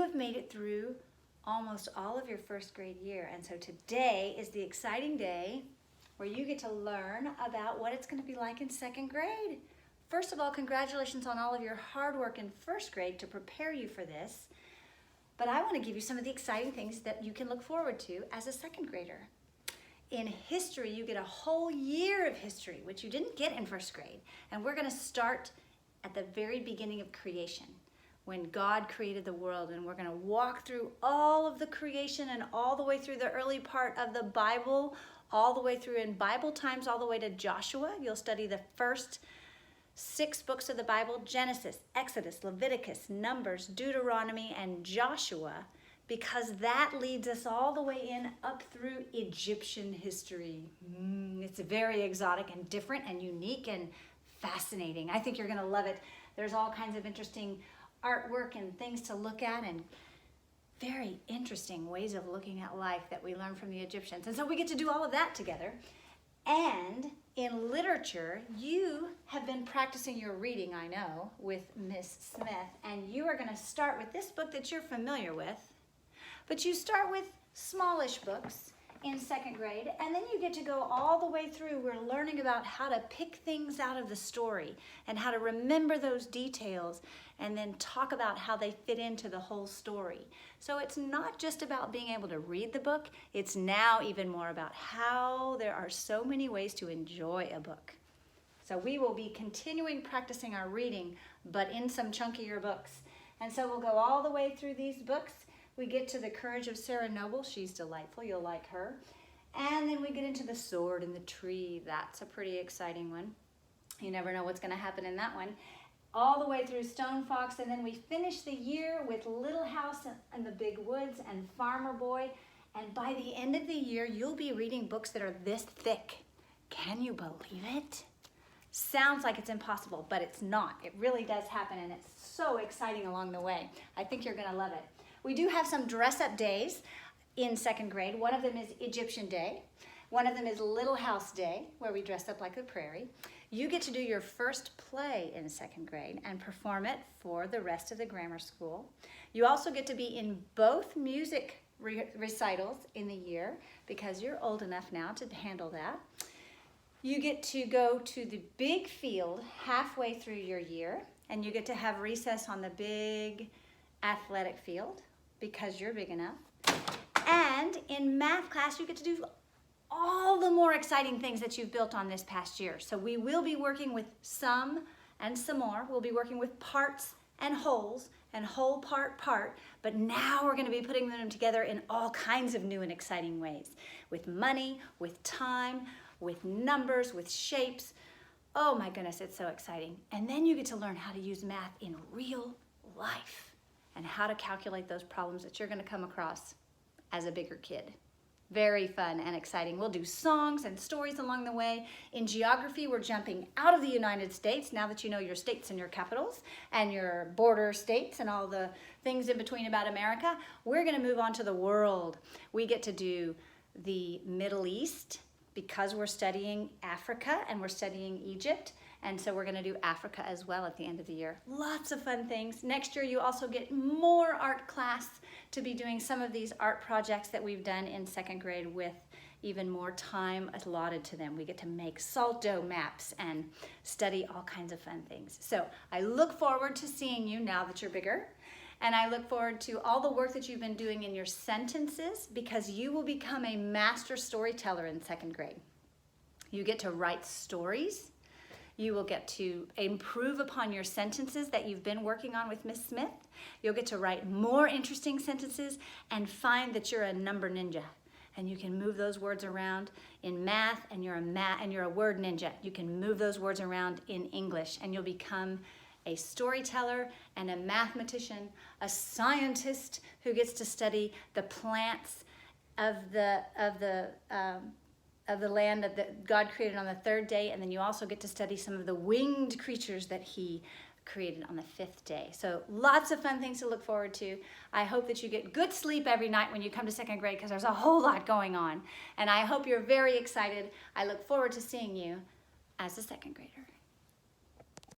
have made it through almost all of your first grade year. And so today is the exciting day where you get to learn about what it's going to be like in second grade. First of all, congratulations on all of your hard work in first grade to prepare you for this. But I want to give you some of the exciting things that you can look forward to as a second grader. In history, you get a whole year of history, which you didn't get in first grade. And we're going to start at the very beginning of creation, when God created the world, and we're going to walk through all of the creation and all the way through the early part of the Bible, all the way through in Bible times, all the way to Joshua. You'll study the first 6 books of the Bible: Genesis, Exodus, Leviticus, Numbers, Deuteronomy, and Joshua, because that leads us all the way in up through Egyptian history. It's very exotic and different and unique and fascinating. I think you're going to love it. There's all kinds of interesting artwork and things to look at, and very interesting ways of looking at life that we learn from the Egyptians. And so we get to do all of that together. And in literature, you have been practicing your reading, I know, with Miss Smith, and you are going to start with this book that you're familiar with, but you start with smallish books in second grade, and then you get to go all the way through. We're learning about how to pick things out of the story and how to remember those details and then talk about how they fit into the whole story. So it's not just about being able to read the book, it's now even more about how there are so many ways to enjoy a book. So we will be continuing practicing our reading, but in some chunkier books. And so we'll go all the way through these books. We get to The Courage of Sarah Noble. She's delightful. You'll like her. And then we get into The Sword and the Tree. That's a pretty exciting one. You never know what's going to happen in that one. All the way through Stone Fox. And then we finish the year with Little House in the Big Woods and Farmer Boy. And by the end of the year, you'll be reading books that are this thick. Can you believe it? Sounds like it's impossible, but it's not. It really does happen, and it's so exciting along the way. I think you're going to love it. We do have some dress-up days in second grade. One of them is Egyptian Day. One of them is Little House Day, where we dress up like the prairie. You get to do your first play in second grade and perform it for the rest of the grammar school. You also get to be in both music recitals in the year, because you're old enough now to handle that. You get to go to the big field halfway through your year, and you get to have recess on the big athletic field, because you're big enough. And in math class, you get to do all the more exciting things that you've built on this past year. So we will be working with sum and some more. We'll be working with parts and wholes and whole part, but now we're going to be putting them together in all kinds of new and exciting ways, with money, with time, with numbers, with shapes. Oh my goodness, it's so exciting. And then you get to learn how to use math in real life, and how to calculate those problems that you're going to come across as a bigger kid. Very fun and exciting. We'll do songs and stories along the way. In geography, we're jumping out of the United States, now that you know your states and your capitals and your border states and all the things in between about America. We're going to move on to the world. We get to do the Middle East, because we're studying Africa and we're studying Egypt. And so we're going to do Africa as well at the end of the year. Lots of fun things. Next year, you also get more art class to be doing some of these art projects that we've done in second grade with even more time allotted to them. We get to make salt dough maps and study all kinds of fun things. So I look forward to seeing you now that you're bigger. And I look forward to all the work that you've been doing in your sentences, because you will become a master storyteller in second grade. You get to write stories. You will get to improve upon your sentences that you've been working on with Miss Smith. You'll get to write more interesting sentences and find that you're a number ninja, and you can move those words around in math, and you're a word ninja. You can move those words around in English, and you'll become a storyteller and a mathematician, a scientist who gets to study the plants of the land that God created on the 3rd day, and then you also get to study some of the winged creatures that He created on the 5th day. So lots of fun things to look forward to. I hope that you get good sleep every night when you come to second grade, because there's a whole lot going on. And I hope you're very excited. I look forward to seeing you as a second grader.